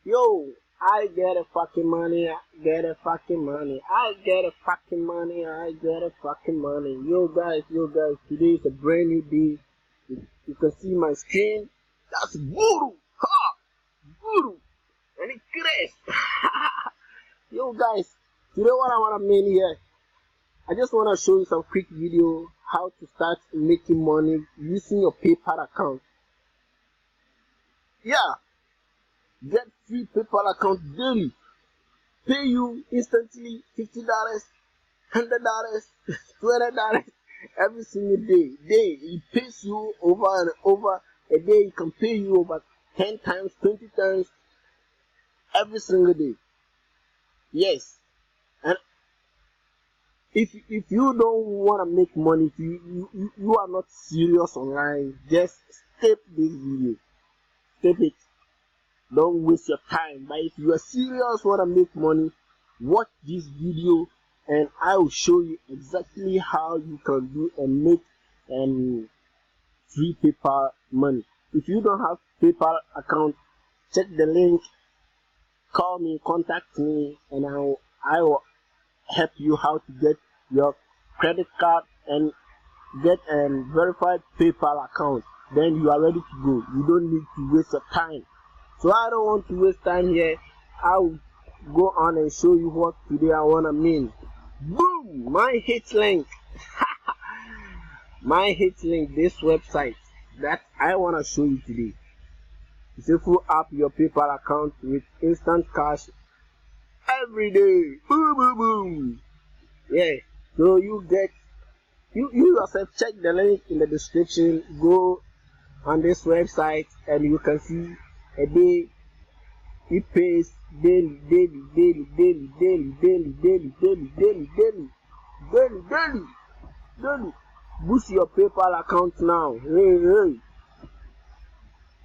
Yo, I get a fucking money, I get a fucking money, I get a fucking money, I get a fucking money. Yo guys, today is a brand new day. You can see my screen. That's voodoo, ha, voodoo, and it crazy. Yo guys, today what I wanna make here, I just wanna show you some quick video how to start making money using your PayPal account. Yeah, get free PayPal account daily. Pay you instantly $50, $100, $20 every single day. It pays you over and over a day. It can pay you over 10 times, 20 times every single day. Yes. And if you don't want to make money, if you are not serious online, just skip this video. Skip it. Don't waste your time. But if you are serious, want to make money, watch this video and I will show you exactly how you can do and make free PayPal money. If you don't have PayPal account, check the link, call me, contact me, and I will help you how to get your credit card and get a verified PayPal account. Then you are ready to go. You don't need to waste your time. So I don't want to waste time here. I'll go on and show you what today I wanna mean. Boom! My hit link. My hit link, this website that I wanna show you today. It's a full up your PayPal account with instant cash every day. Boom boom boom. Yeah. So you yourself check the link in the description. Go on this website and you can see a day it pays daily. Boost your PayPal account now. Hey.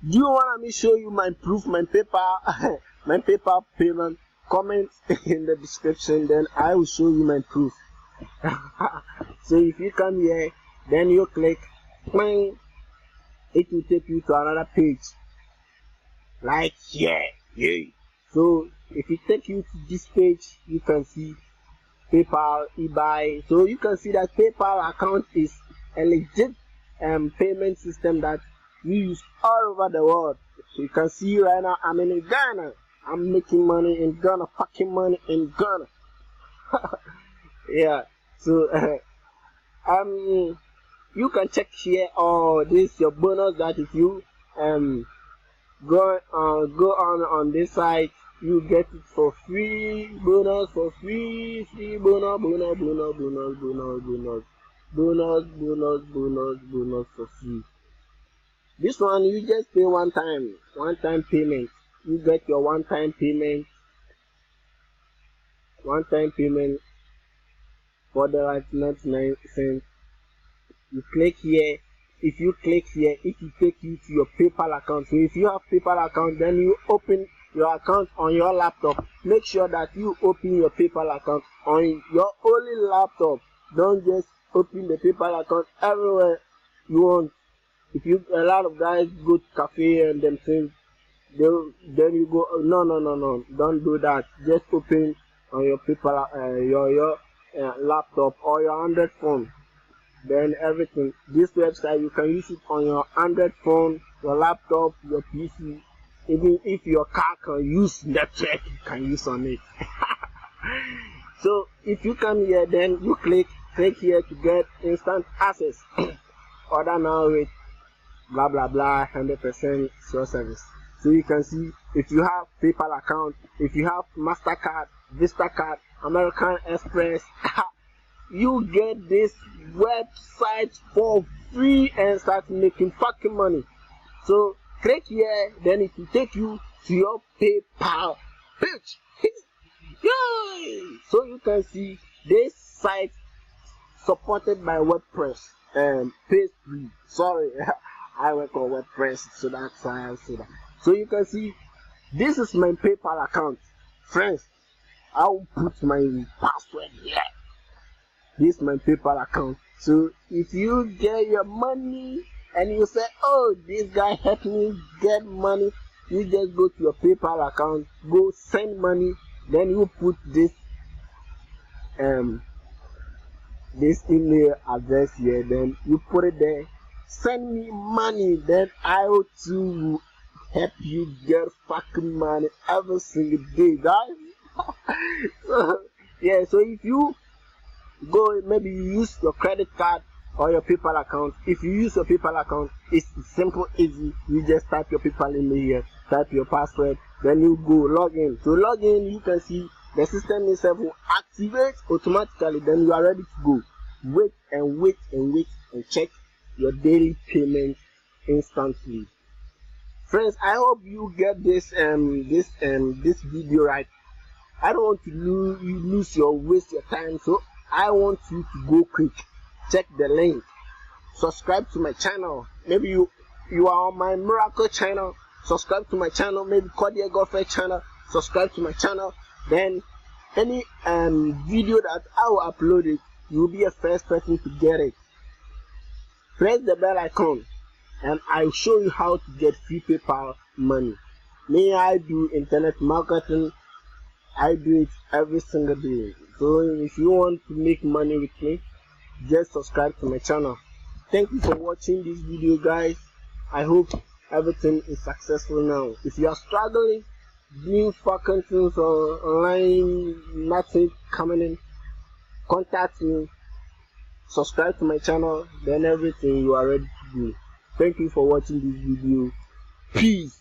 Do you want me show you my proof, my PayPal, my PayPal payment? Comment in the description, then I will show you my proof. So if you come here, then you click, it will take you to another page. Like here. So if it takes you to this page, you can see PayPal, eBay. So you can see that PayPal account is a legit payment system that we use all over the world. So you can see right now I'm in Ghana. I'm making money in Ghana, fucking money in Ghana. Yeah. So you can check here. Oh, this your bonus that if you go on this site, you get it for free. Bonus for free bonus for free. This one you just pay one time payment. You get your one time payment for the like 99 cents. You click here. If you click here, it will take you to your PayPal account. So if you have PayPal account, then you open your account on your laptop. Make sure that you open your PayPal account on your only laptop. Don't just open the PayPal account everywhere you want. If you a lot of guys go to cafe and themselves, then you go no, don't do that. Just open on your PayPal your laptop or your Android phone. Then everything. This website you can use it on your Android phone, your laptop, your PC. Even if your car can use network, you can use on it. So if you come here, then you click here to get instant access. Order now with blah blah blah 100% sure service. So you can see if you have PayPal account, if you have MasterCard, Visa card, American Express, you get this website for free and start making fucking money. So click here, then it will take you to your PayPal page. Yay! So you can see this site supported by WordPress and pays free. Sorry, I work on WordPress, so that's why I say that. So you can see this is my PayPal account. Friends, I will put my password here. This is my PayPal account. So if you get your money and you say, oh, this guy helped me get money, you just go to your PayPal account, go send money, then you put this email address here, then you put it there, send me money, then I too will help you get fucking money every single day, guys. So, yeah, so if you go, maybe you use your credit card or your PayPal account. If you use your PayPal account, it's simple, easy. You just type your PayPal email here, type your password, then you go log in. To log in, you can see the system itself will activate automatically, then you are ready to go. Wait and check your daily payment instantly. Friends, I hope you get this video right. I don't want to lose waste your time, so I want you to go quick. Check the link. Subscribe to my channel. Maybe you are on my miracle channel. Subscribe to my channel. Maybe Cordial Godfrey channel. Subscribe to my channel. Then any video that I will upload it, you will be a first person to get it. Press the bell icon, and I'll show you how to get free PayPal money. May I do internet marketing? I do it every single day. So if you want to make money with me, just subscribe to my channel. Thank you for watching this video, guys. I hope everything is successful now. If you are struggling doing fucking things online, nothing coming in, contact me, subscribe to my channel, then everything you are ready to do. Thank you for watching this video. Peace.